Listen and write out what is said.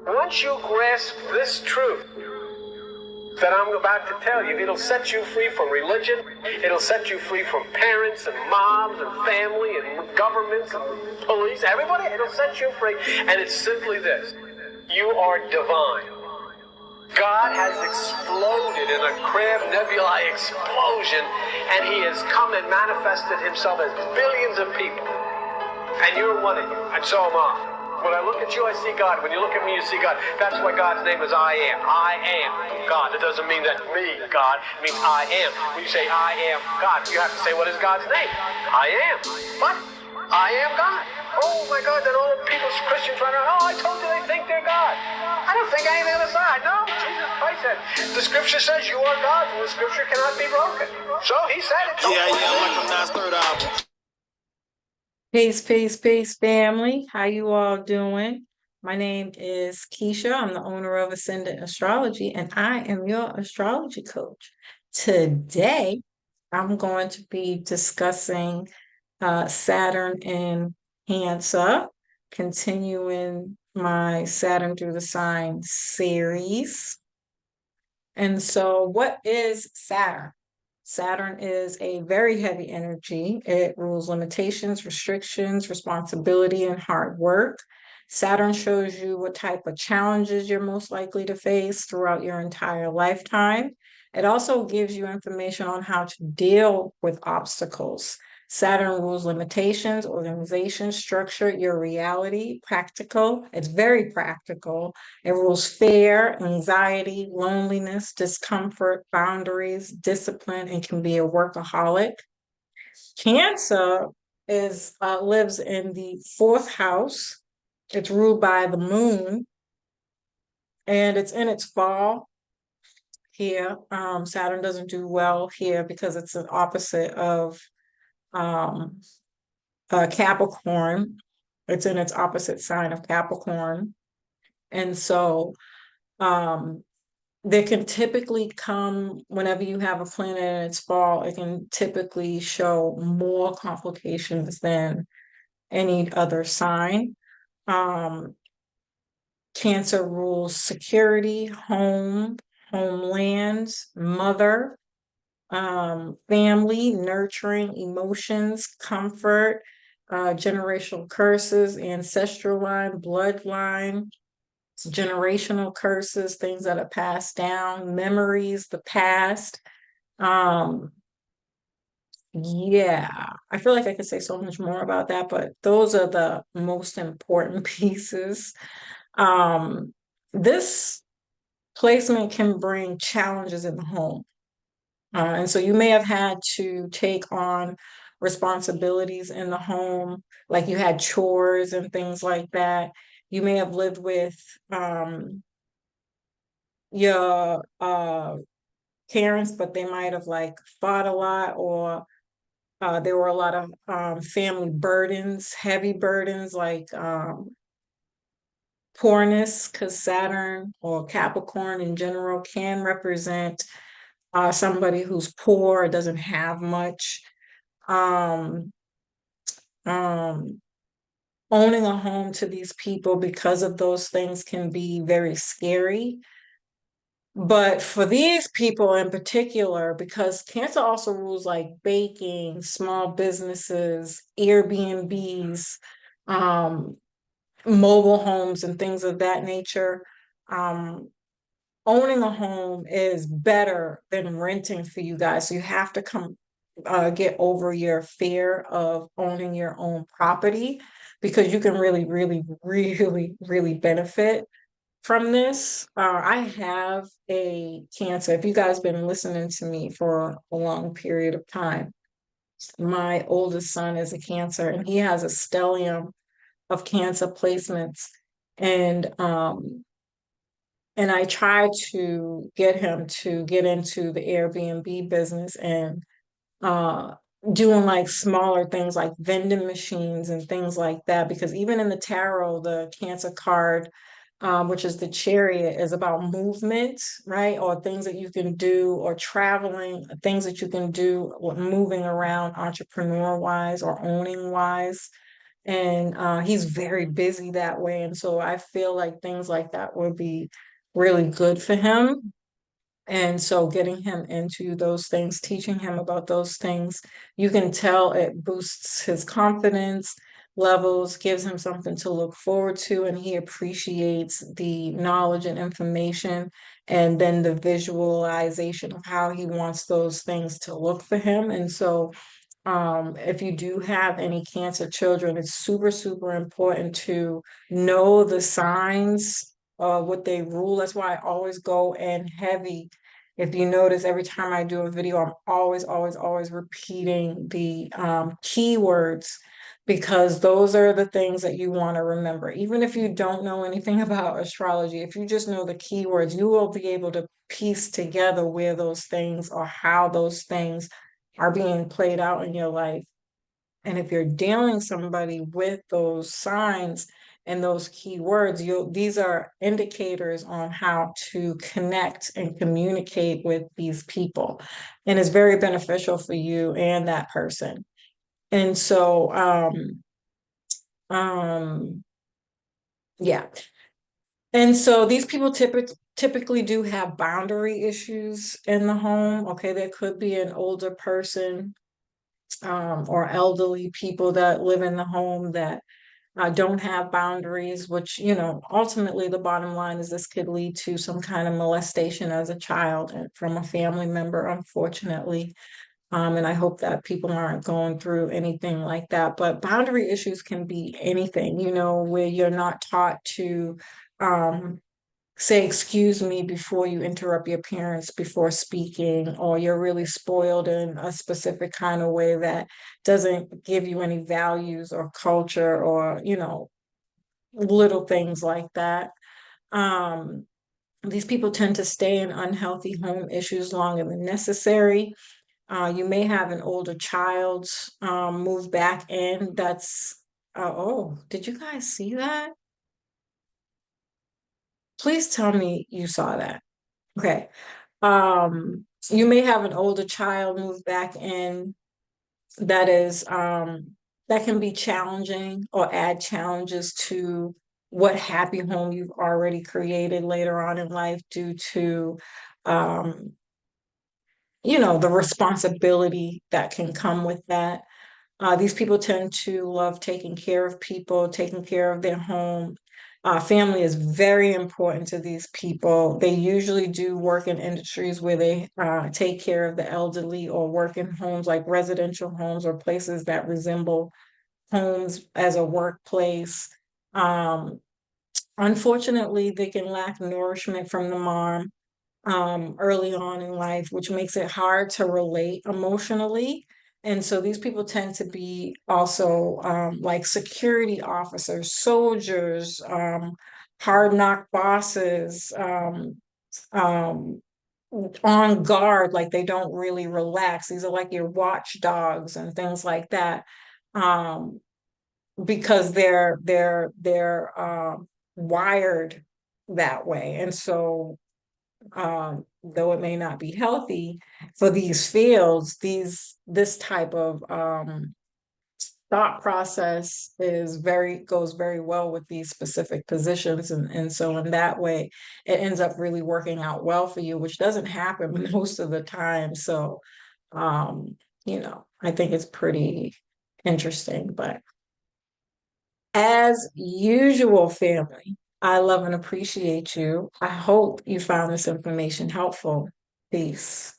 Once you grasp this truth that I'm about to tell you, it'll set you free from religion. It'll set you free from parents and moms and family and governments and police, everybody. It'll set you free. And it's simply this: you are divine. God has exploded in a Crab Nebulae explosion, and he has come and manifested himself as billions of people. And you're one of you, and so am I. When I look at you, I see God. When you look at me, you see God. That's why God's name is I am. I am God. It doesn't mean that me, God. It means I am. When you say I am God, you have to say, what is God's name? I am. What? I am God. Oh my God, then all the people, Christians run around, oh, I told you they think they're God. I don't think any of the other side. No, Jesus Christ said, the scripture says you are God, and the scripture cannot be broken. So he said it. Yeah, like I'm not third album. Peace, family. How you all doing? My name is Keisha. I'm the owner of Ascendant Astrology, and I am your astrology coach. Today, I'm going to be discussing Saturn in Cancer, continuing my Saturn through the sign series. And so, what is Saturn? Saturn is a very heavy energy. It rules limitations, restrictions, responsibility, and hard work. Saturn shows you what type of challenges you're most likely to face throughout your entire lifetime. It also gives you information on how to deal with obstacles. Saturn rules limitations, organization, structure, your reality, practical. It's very practical. It rules fear, anxiety, loneliness, discomfort, boundaries, discipline, and can be a workaholic. Cancer is lives in the fourth house. It's ruled by the moon, and it's in its fall here. Saturn doesn't do well here because it's an opposite of um, Capricorn. It's in its opposite sign of Capricorn. And so there can typically come, whenever you have a planet in its fall, it can typically show more complications than any other sign. Um, Cancer rules security, home, homeland, mother, family, nurturing, emotions, comfort, generational curses, ancestral line, bloodline, generational curses, things that are passed down, memories, the past. Um, yeah, I feel like I could say so much more about that, but those are the most important pieces. This placement can bring challenges in the home. And so you may have had to take on responsibilities in the home, like you had chores and things like that. You may have lived with your parents, but they might have like fought a lot, or there were a lot of family burdens, heavy burdens like poorness, because Saturn or Capricorn in general can represent somebody who's poor, doesn't have much. Um, um, Owning a home to these people because of those things can be very scary. But for these people in particular, because Cancer also rules like baking, small businesses, Airbnbs, um, mobile homes, and things of that nature, um, owning a home is better than renting for you guys. So you have to come get over your fear of owning your own property, because you can really benefit from this. I have a Cancer. If you guys been listening to me for a long period of time, my oldest son is a Cancer, and he has a stellium of Cancer placements. And I try to get him to get into the Airbnb business and uh doing like smaller things like vending machines and things like that, because even in the tarot, the Cancer card, which is the Chariot, is about movement, right? Or things that you can do, or traveling, things that you can do, moving around entrepreneur wise or owning wise. and he's very busy that way. And so I feel like things like that would be really good for him. And so getting him into those things, teaching him about those things, you can tell it boosts his confidence levels, gives him something to look forward to, and he appreciates the knowledge and information, and then the visualization of how he wants those things to look for him. And so if you do have any cancer children, it's super, super important to know the signs of what they rule. That's why I always go in heavy. If you notice, every time I do a video, I'm always, always, always repeating the keywords, because those are the things that you want to remember. Even if you don't know anything about astrology, if you just know the keywords, you will be able to piece together where those things or how those things are being played out in your life. And if you're dealing somebody with those signs and those key words, these are indicators on how to connect and communicate with these people. And it's very beneficial for you and that person. And so um yeah. And so these people typically do have boundary issues in the home. Okay, there could be an older person or elderly people that live in the home that don't have boundaries, which, ultimately the bottom line is this could lead to some kind of molestation as a child and from a family member, unfortunately. And I hope that people aren't going through anything like that. But boundary issues can be anything, where you're not taught to um, say excuse me before you interrupt your parents before speaking, or you're really spoiled in a specific kind of way that doesn't give you any values or culture, or little things like that. um these people tend to stay in unhealthy home issues longer than necessary. You may have an older child move back in. That's oh, did you guys see that? Please tell me you saw that. Okay. You may have an older child move back in that is that can be challenging or add challenges to what happy home you've already created later on in life, due to um, the responsibility that can come with that. These people tend to love taking care of people, taking care of their home. Family is very important to these people. They usually do work in industries where they take care of the elderly, or work in homes like residential homes or places that resemble homes as a workplace. Um, Unfortunately, they can lack nourishment from the mom early on in life, which makes it hard to relate emotionally. And so these people tend to be also like security officers, soldiers, hard knock bosses, um, on guard, like they don't really relax. These are like your watchdogs and things like that, um, because they're wired that way. And so though it may not be healthy for these fields, this type of thought process goes very well with these specific positions. And so in that way, it ends up really working out well for you, which doesn't happen most of the time. So I think it's pretty interesting. But as usual, family, I love and appreciate you. I hope you found this information helpful. Peace.